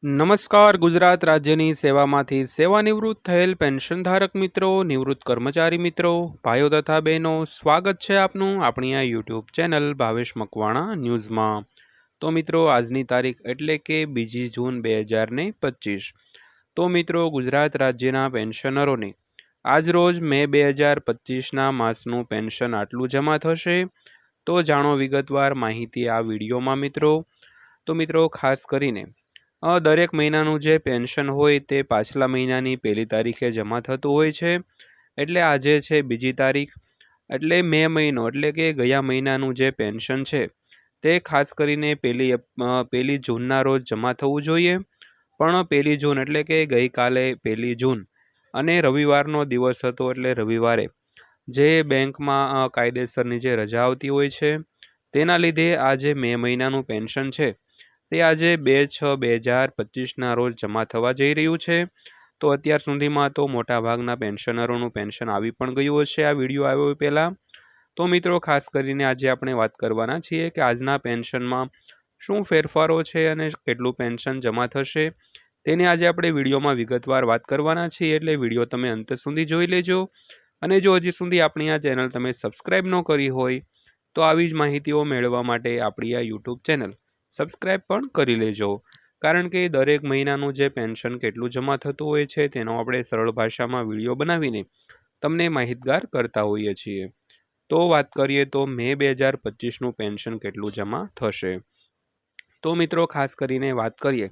નમસ્કાર. ગુજરાત રાજ્યની સેવામાંથી સેવાનિવૃત્ત થયેલ પેન્શનધારક મિત્રો, નિવૃત્ત કર્મચારી મિત્રો, ભાઈઓ તથા બહેનો, સ્વાગત છે આપનું આપણી આ યુટ્યુબ ચેનલ ભાવેશ મકવાણા ન્યૂઝમાં. તો મિત્રો, આજની તારીખ એટલે કે 2 જૂન 2025. તો મિત્રો, ગુજરાત રાજ્યના પેન્શનરોને આજરોજ મે 2025ના માસનું પેન્શન આટલું જમા થશે. તો જાણો વિગતવાર માહિતી આ વિડીયોમાં મિત્રો. તો મિત્રો, ખાસ કરીને દરેક મહિનાનું જે પેન્શન હોય તે પાછલા મહિનાની 1લી તારીખે જમા થતું હોય છે. એટલે આજે છે 2જી તારીખ, એટલે મે મહિનો એટલે કે ગયા મહિનાનું જે પેન્શન છે તે ખાસ કરીને 1લી જૂનના રોજ જમા થવું જોઈએ. પણ 1લી જૂન એટલે કે ગઈકાલે 1લી જૂન અને રવિવારનો દિવસ હતો, એટલે રવિવારે જે બેંકમાં કાયદેસરની જે રજા આવતી હોય છે તેના લીધે આ જે મે મહિનાનું પેન્શન છે તે આજે 2/6/2025ના રોજ જમા થવા જઈ રહ્યું છે. તો અત્યાર સુધીમાં તો મોટાભાગના પેન્શનરોનું પેન્શન આવી પણ ગયું હશે આ વિડીયો આવ્યો પહેલાં. તો મિત્રો, ખાસ કરીને આજે આપણે વાત કરવાના છીએ કે આજના પેન્શનમાં શું ફેરફારો છે અને કેટલું પેન્શન જમા થશે તેની આજે આપણે વિડીયોમાં વિગતવાર વાત કરવાના છીએ. એટલે વિડીયો તમે અંત સુધી જોઈ લેજો. અને જો હજી સુધી આપણી આ ચેનલ તમે સબસ્ક્રાઈબ ન કરી હોય તો આવી જ માહિતીઓ મેળવવા માટે આપણી આ યુટ્યુબ ચેનલ સબસ્ક્રાઈબ પણ કરી લેજો. કારણ કે દરેક મહિનાનું જે પેન્શન કેટલું જમા થતું હોય છે તેનો આપણે સરળ ભાષામાં વિડીયો બનાવીને તમને માહિતગાર કરતા હોઈએ છીએ. તો વાત કરીએ તો મે 2025નું પેન્શન કેટલું જમા થશે. તો મિત્રો, ખાસ કરીને વાત કરીએ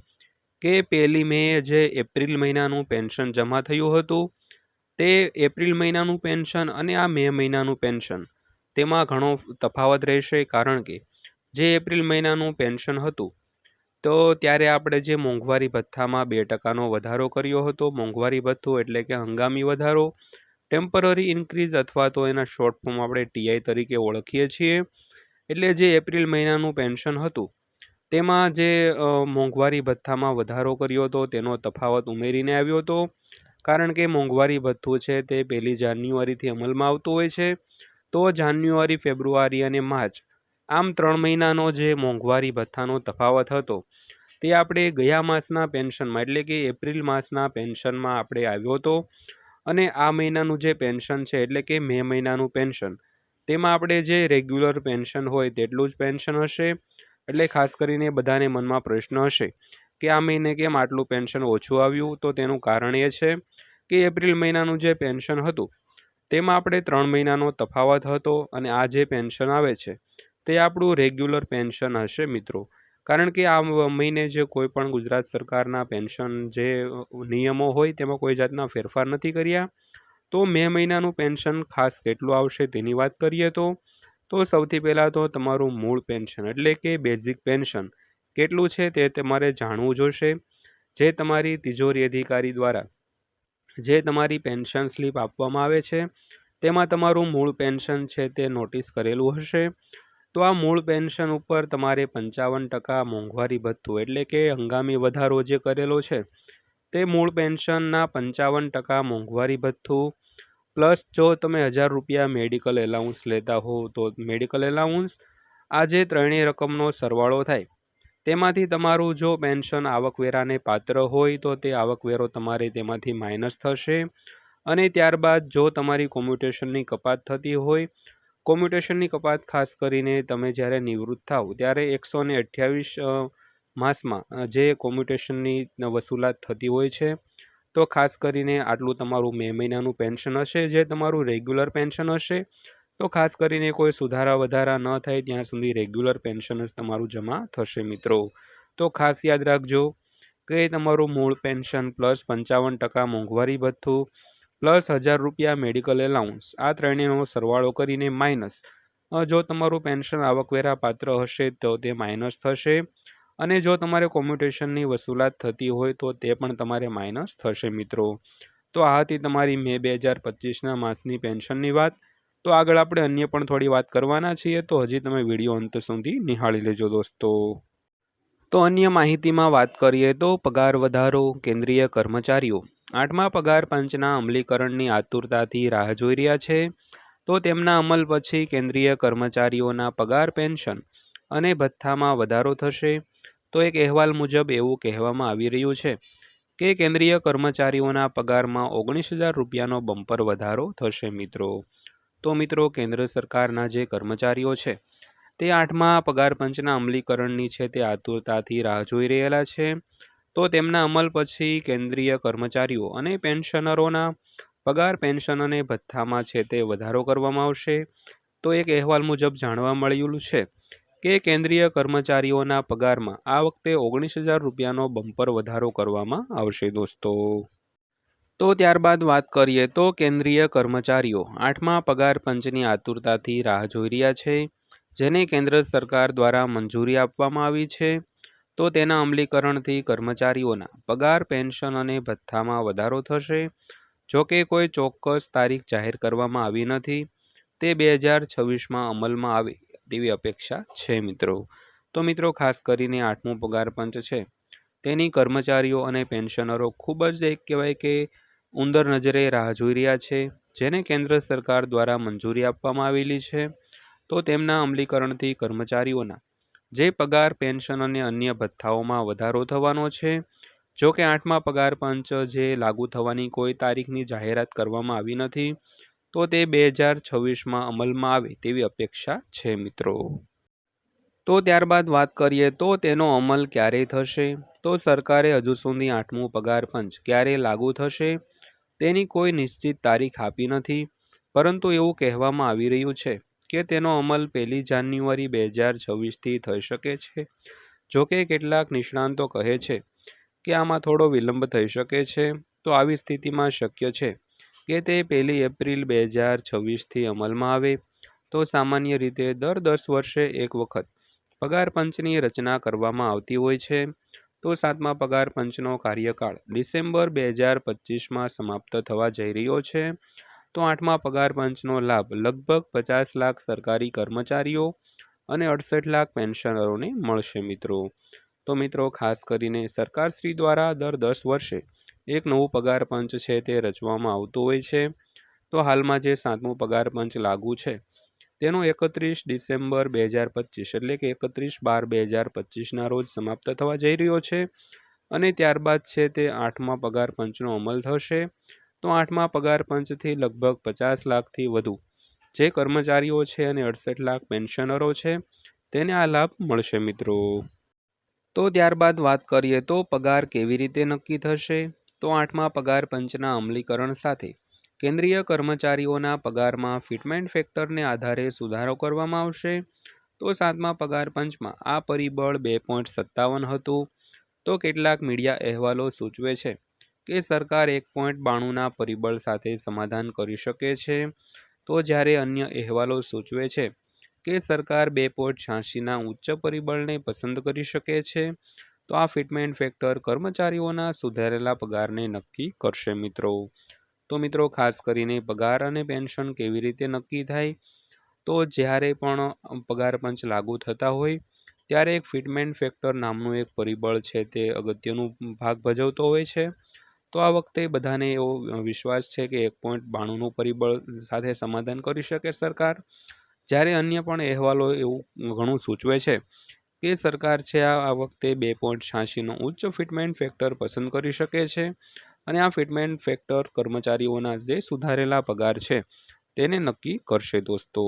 કે 1લી મે જે એપ્રિલ મહિનાનું પેન્શન જમા થયું હતું તે એપ્રિલ મહિનાનું પેન્શન અને આ મે મહિનાનું પેન્શન તેમાં ઘણો તફાવત રહેશે. કારણ કે જે એપ્રિલ મહિનાનું પેન્શન હતું તો ત્યારે આપણે જે મોંઘવારી ભથ્થામાં 2%નો વધારો કર્યો હતો. મોંઘવારી ભથ્થું એટલે કે હંગામી વધારો, ટેમ્પરરી ઇન્ક્રીઝ અથવા તો એના શોર્ટ ફોર્મ આપણે TI તરીકે ઓળખીએ છીએ. એટલે જે એપ્રિલ મહિનાનું પેન્શન હતું તેમાં જે મોંઘવારી ભથ્થામાં વધારો કર્યો હતો તેનો તફાવત ઉમેરીને આવ્યો હતો. કારણ કે મોંઘવારી ભથ્થું છે તે 1લી જાન્યુઆરીથી અમલમાં આવતું હોય છે. તો જાન્યુઆરી, ફેબ્રુઆરી અને માર્ચ આમ 3 મહિનાનો જે મોંઘવારી ભથ્થાનો તફાવત હતો તે આપણે ગયા માસના પેન્શનમાં એટલે કે એપ્રિલ માસના પેન્શનમાં આપણે આવ્યો હતો. અને આ મહિનાનું જે પેન્શન છે એટલે કે મે મહિનાનું પેન્શન તેમાં આપણે જે રેગ્યુલર પેન્શન હોય તેટલું જ પેન્શન હશે. એટલે ખાસ કરીને બધાને મનમાં પ્રશ્ન હશે કે આ મહિને કેમ આટલું પેન્શન ઓછું આવ્યું. તો તેનું કારણ એ છે કે એપ્રિલ મહિનાનું જે પેન્શન હતું તેમાં આપણે 3 મહિનાનો તફાવત હતો અને આ જે પેન્શન આવે છે તે આપણું રેગ્યુલર પેન્શન હશે મિત્રો. કારણ કે આ મહિને જે કોઈ પણ ગુજરાત સરકારના પેન્શન જે નિયમો હોય તેમાં કોઈ જાતના ફેરફાર નથી કર્યા. તો મે મહિનાનું પેન્શન ખાસ કેટલું આવશે તેની વાત કરીએ તો સૌથી પહેલાં તો તમારું મૂળ પેન્શન એટલે કે બેઝિક પેન્શન કેટલું છે તે તમારે જાણવું જોશે. જે તમારી તિજોરી અધિકારી દ્વારા જે તમારી પેન્શન સ્લીપ આપવામાં આવે છે તેમાં તમારું મૂળ પેન્શન છે તે નોટિસ કરેલું હશે. તો આ મૂળ પેન્શન ઉપર તમારે 55% મોંઘવારી ભથ્થું એટલે કે હંગામી વધારો જે કરેલો છે તે મૂળ પેન્શનના 55% મોંઘવારી ભથ્થું પ્લસ જો તમે 1000 રૂપિયા મેડિકલ એલાઉન્સ લેતા હો તો મેડિકલ એલાઉન્સ, આ જે ત્રણેય રકમનો સરવાળો થાય તેમાંથી તમારું જો પેન્શન આવકવેરાને પાત્ર હોય તો તે આવકવેરો તમારે તેમાંથી માઇનસ થશે. અને ત્યારબાદ જો તમારી કોમ્યુટેશનની કપાત થતી હોય, કોમ્યુટેશનની કપાત ખાસ કરીને તમે જ્યારે નિવૃત્ત થાવ ત્યારે 128 માસમાં જે કોમ્યુટેશનની વસૂલાત થતી હોય છે. તો ખાસ કરીને આટલું તમારું મે મહિનાનું પેન્શન હશે જે તમારું રેગ્યુલર પેન્શન હશે. તો ખાસ કરીને કોઈ સુધારા વધારા ન થાય ત્યાં સુધી રેગ્યુલર પેન્શન જ તમારું જમા થશે મિત્રો. તો ખાસ યાદ રાખજો કે તમારું મૂળ પેન્શન પ્લસ 55% મોંઘવારી ભથ્થું પ્લસ 1000 રૂપિયા મેડિકલ એલાઉન્સ, આ ત્રણેયનો સરવાળો કરીને માઇનસ જો તમારું પેન્શન આવકવેરા પાત્ર હશે તો તે માઇનસ થશે. અને જો તમારે કોમ્યુટેશનની વસૂલાત થતી હોય તો તે પણ તમારે માઇનસ થશે મિત્રો. તો આ હતી તમારી મે 2025ના માસની પેન્શનની વાત. તો આગળ આપણે અન્ય પણ થોડી વાત કરવાના છીએ, તો હજી તમે વિડીયો અંત સુધી નિહાળી લેજો દોસ્તો. તો અન્ય માહિતીમાં વાત કરીએ તો પગાર વધારો. કેન્દ્રીય કર્મચારીઓ 8મા પગાર પંચના અમલીકરણની આતુરતાથી રાહ જોઈ રહ્યા છે. તો તેમના અમલ પછી કેન્દ્રીય કર્મચારીઓના પગાર, પેન્શન અને ભથ્થામાં વધારો થશે. તો એક અહેવાલ મુજબ એવું કહેવામાં આવી રહ્યું છે કે કેન્દ્રીય કર્મચારીઓના પગારમાં 19,000 રૂપિયાનો બમ્પર વધારો થશે મિત્રો. તો મિત્રો, કેન્દ્ર સરકારના જે કર્મચારીઓ છે તે 8મા પગાર પંચના અમલીકરણની છે તે આતુરતાથી રાહ જોઈ રહેલા છે. તો તેમના અમલ પછી કેન્દ્રીય કર્મચારીઓ અને પેન્શનરોના પગાર, પેન્શન અને ભથ્થામાં છે તે વધારો કરવામાં આવશે. તો એક અહેવાલ મુજબ જાણવા મળ્યું છે કે કેન્દ્રીય કર્મચારીઓના પગારમાં આ વખતે 19,000 રૂપિયાનો બમ્પર વધારો કરવામાં આવશે દોસ્તો. તો ત્યારબાદ વાત કરીએ તો કેન્દ્રીય કર્મચારીઓ 8મા પગાર પંચની આતુરતાથી રાહ જોઈ રહ્યા છે, જેને કેન્દ્ર સરકાર દ્વારા મંજૂરી આપવામાં આવી છે. તો તેના અમલીકરણથી કર્મચારીઓના પગાર, પેન્શન અને ભથ્થામાં વધારો થશે. જો કે કોઈ ચોક્કસ તારીખ જાહેર કરવામાં આવી નથી. તે 2026માં અમલમાં આવે તેવી અપેક્ષા છે મિત્રો. તો મિત્રો, ખાસ કરીને 8મું પગાર પંચ છે તેની કર્મચારીઓ અને પેન્શનરો ખૂબ જ એક કહેવાય કે ઉંદર નજરે રાહ જોઈ રહ્યા છે, જેને કેન્દ્ર સરકાર દ્વારા મંજૂરી આપવામાં આવેલી છે. તો તેમના અમલીકરણથી કર્મચારીઓના જે પગાર, પેન્શન અને અન્ય ભથ્થાઓમાં વધારો થવાનો છે. જો કે 8મા પગાર પંચ જે લાગુ થવાની કોઈ તારીખની જાહેરાત કરવામાં આવી નથી. તો તે 2026માં અમલમાં આવે તેવી અપેક્ષા છે મિત્રો. તો ત્યારબાદ વાત કરીએ તો તેનો અમલ ક્યારે થશે. તો સરકારે હજુ સુધી 8મું પગાર પંચ ક્યારે લાગુ થશે તેની કોઈ નિશ્ચિત તારીખ આપી નથી, પરંતુ એવું કહેવામાં આવી રહ્યું છે કે તેનો અમલ 1 જાન્યુઆરી 2026થી થઈ શકે છે. જોકે કેટલાક નિષ્ણાતો કહે છે કે આમાં થોડો વિલંબ થઈ શકે છે. તો આવી સ્થિતિમાં શક્ય છે કે તે 1 એપ્રિલ 2026થી અમલમાં આવે. તો સામાન્ય રીતે દર 10 વર્ષે એક વખત પગાર પંચની રચના કરવામાં આવતી હોય છે. તો 7મા પગાર પંચનો કાર્યકાળ ડિસેમ્બર 2025માં સમાપ્ત થવા જઈ રહ્યો છે. તો 8મા પગાર પંચનો લાભ લગભગ 50 લાખ સરકારી કર્મચારીઓ અને 68 લાખ પેન્શનરોને મળશે મિત્રો. તો મિત્રો, ખાસ કરીને સરકારશ્રી દ્વારા દર 10 વર્ષે એક નવું પગાર પંચ છે તે રચવામાં આવતું હોય છે. તો હાલમાં જે 7મું પગાર પંચ લાગુ છે તેનો 31 ડિસેમ્બર 2025 એટલે કે 31/12/2025ના રોજ સમાપ્ત થવા જઈ રહ્યો છે. અને ત્યારબાદ છે તે 8મા પગાર પંચનો અમલ થશે. તો 8મા પગાર પંચથી લગભગ 50 લાખથી વધુ જે કર્મચારીઓ છે અને 68 લાખ પેન્શનરો છે તેને આ લાભ મળશે મિત્રો. તો ત્યારબાદ વાત કરીએ તો પગાર કેવી રીતે નક્કી થશે. તો 8મા પગાર પંચના અમલીકરણ સાથે કેન્દ્રીય કર્મચારીઓના પગારમાં ફિટમેન્ટ ફેક્ટરને આધારે સુધારો કરવામાં આવશે. તો 7મા પગાર પંચમાં આ પરિબળ 2.57 હતું. તો કેટલાક મીડિયા અહેવાલો સૂચવે છે કે સરકાર 1.92ના પરિબળ સાથે સમાધાન કરી શકે છે. તો જ્યારે અન્ય અહેવાલો સૂચવે છે કે સરકાર 2.86ના ઉચ્ચ પરિબળને પસંદ કરી શકે છે. તો આ ફિટમેન્ટ ફેક્ટર કર્મચારીઓના સુધારેલા પગારને નક્કી કરશે મિત્રો. તો મિત્રો, ખાસ કરીને પગાર અને પેન્શન કેવી રીતે નક્કી થાય. તો જ્યારે પણ પગાર પંચ લાગુ થતા હોય ત્યારે એક ફિટમેન્ટ ફેક્ટર નામનું એક પરિબળ છે તે અગત્યનું ભાગ ભજવતો હોય છે. તો આ વખતે બધાને એવો વિશ્વાસ છે કે 1.92નું પરિબળ સાથે સમાધાન કરી શકે સરકાર. જ્યારે અન્ય પણ અહેવાલો એવું ઘણું સૂચવે છે કે સરકાર છે આ વખતે 2.86નો ઉચ્ચ ફિટમેન્ટ ફેક્ટર પસંદ કરી શકે છે. અને આ ફિટમેન્ટ ફેક્ટર કર્મચારીઓના જે સુધારેલા પગાર છે તેને નક્કી કરશે દોસ્તો.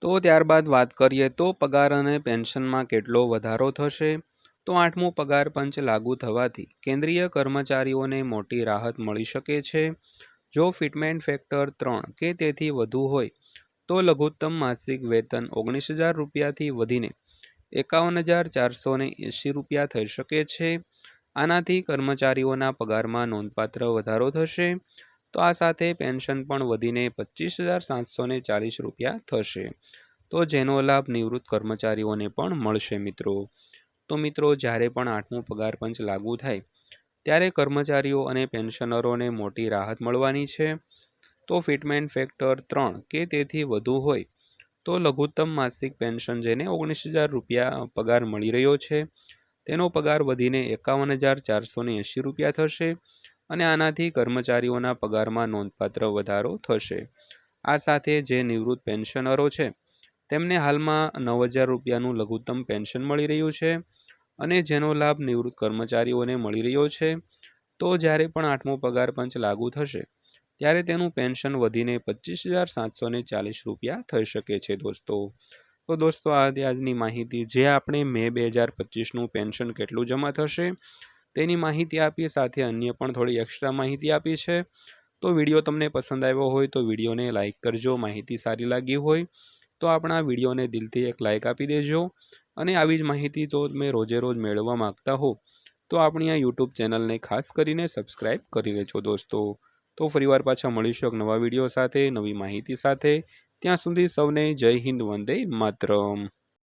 તો ત્યારબાદ વાત કરીએ તો પગાર અને પેન્શનમાં કેટલો વધારો થશે. તો 8મું પગાર પંચ લાગુ થવાથી કેન્દ્રીય કર્મચારીઓને મોટી રાહત મળી શકે છે. જો ફિટમેન્ટ ફેક્ટર 3 કે તેથી વધુ હોય તો લઘુત્તમ માસિક વેતન 19,000 રૂપિયાથી વધીને 51,480 રૂપિયા થઈ શકે છે. આનાથી કર્મચારીઓના પગારમાં નોંધપાત્ર વધારો થશે. તો આ સાથે પેન્શન પણ વધીને 25,740 રૂપિયા થશે. તો જેનો લાભ નિવૃત્ત કર્મચારીઓને પણ મળશે મિત્રો. તો મિત્રો, જ્યારે પણ 8મું પગાર પંચ લાગુ થાય ત્યારે કર્મચારીઓ અને પેન્શનરોને મોટી રાહત મળવાની છે. તો ફિટમેન્ટ ફેક્ટર 3 કે તેથી વધુ હોય તો લઘુત્તમ માસિક પેન્શન જેને 19,000 રૂપિયા પગાર મળી રહ્યો છે તેનો પગાર વધીને 51,480 રૂપિયા થશે. અને આનાથી કર્મચારીઓના પગારમાં નોંધપાત્ર વધારો થશે. આ સાથે જે નિવૃત્ત પેન્શનરો છે તેમને હાલમાં 9,000 રૂપિયાનું લઘુત્તમ પેન્શન મળી રહ્યું છે. અને જેનો લાભ નિવૃત્ત કર્મચારીઓને મળી રહ્યો છે. તો જ્યારે પણ 8મો પગાર પંચ લાગુ થશે ત્યારે તેનું પેન્શન વધીને 25,740 રૂપિયા થઈ શકે છે દોસ્તો. તો દોસ્તો આજની માહિતી જે આપણે મે 2025નું પેન્શન કેટલું જમા થશે તેની માહિતી આપી, સાથે અન્ય પણ થોડી એક્સ્ટ્રા માહિતી આપી છે. તો વિડીયો તમને પસંદ આવ્યો હોય તો વિડીયોને લાઇક કરજો. માહિતી સારી લાગી હોય તો આપણા વિડીયોને દિલથી એક લાઇક આપી દેજો. અને આવી જ માહિતી જો તમે રોજે રોજ મેળવવા માગતા હો તો આપણી આ યુટ્યુબ ચેનલને ખાસ કરીને સબસ્ક્રાઈબ કરી લેજો દોસ્તો. તો ફરીવાર પાછા મળીશું એક નવા વિડીયો સાથે, નવી માહિતી સાથે. ત્યાં સુધી સૌને જય હિન્દ, વંદે માતરમ.